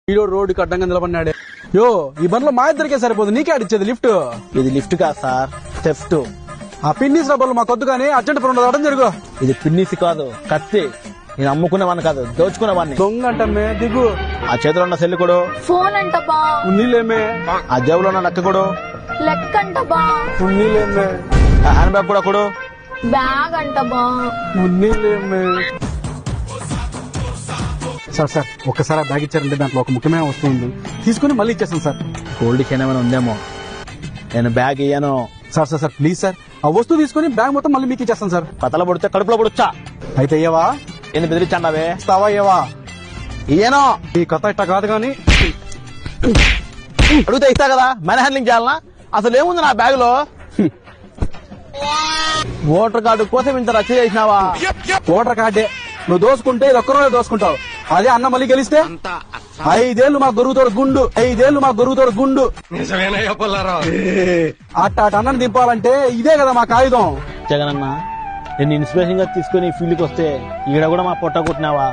Hero రోడ్డుకి అడ్డంగా నిలబడినాడే. యో ఈ బండ్లో మా ఇద్దరికే సరిపోదు, నీకే అడిచేది లిఫ్ట్. ఇది లిఫ్ట్ కాదు సార్, థెఫ్ట్. ఆ పిన్నిస్ బండ్లు మాకు వద్దు కానీ అర్జెంట్ పని అడం జరుగు. ఇది పిన్నిసి కాదు, కత్తి. నేను అమ్ముకునేవాడిని కాదు, దోచుకునేవాడిని. దొంగ అంటమ్మే దిగు. ఆ చేతిలో ఉన్న సెల్లు కొడు. ఫోన్ అంట బా. నీళ్ళేమే. ఆ జేబులో ఉన్న లెక్క కొడు. లెక్క అంట బా. నీళ్ళేమే. ఆ హ్యాండ్ బ్యాగ్ కూడా కొడు. బ్యాగ్ అంట బా. నీళ్ళేమే. సార్ ఒక్కసారి బ్యాగ్ ఇచ్చారంటే దాంట్లో ఒక ముఖ్యమైన వస్తువు ఉంది, తీసుకుని మళ్ళీ ఇచ్చేస్తాను సార్. గోల్డ్ చైన్ ఏమైనా ఉందేమో, నేను బ్యాగ్ ఇయ్యాను. సార్ ప్లీజ్ సార్, ఆ వస్తువు తీసుకుని బ్యాగ్ మొత్తం మళ్ళీ మీకు ఇచ్చేస్తాను సార్. కథలో పడితే కడుపులో పడొచ్చా? అయితే అయ్యవా ఏంది బెదిరించండావే? ఇస్తావా అయ్యవా? ఇయ్యాను. ఈ కథ ఇట్ట కాదు గాని అడిగితే ఇస్తా కదా, మ్యాన్ హ్యాండ్లింగ్ చేయాలనా? అసలు ఏముంది నా బ్యాగ్ లో? ఓటర్ కార్డు కోసం ఇంత రచ్చ చేసినావా? ఓటర్ కార్డే నువ్వు దోసుకుంటే ఇది ఒక్క రోజే దోసుకుంటావు. అదే అన్న మళ్ళీ గెలిస్తే 5 ఏళ్లు మా గొరుగుతోడు గుండు, 5 ఏళ్లు మా గొరుగుతోడు గుండు. అట్ట అన్నని దింపాలంటే ఇదే కదా మా కాగితం. జగనన్న, నేను ఇన్స్పిరేషన్ గా తీసుకుని ఫీల్డ్కి వస్తే ఈడ కూడా మా పొట్ట కొట్టినావా?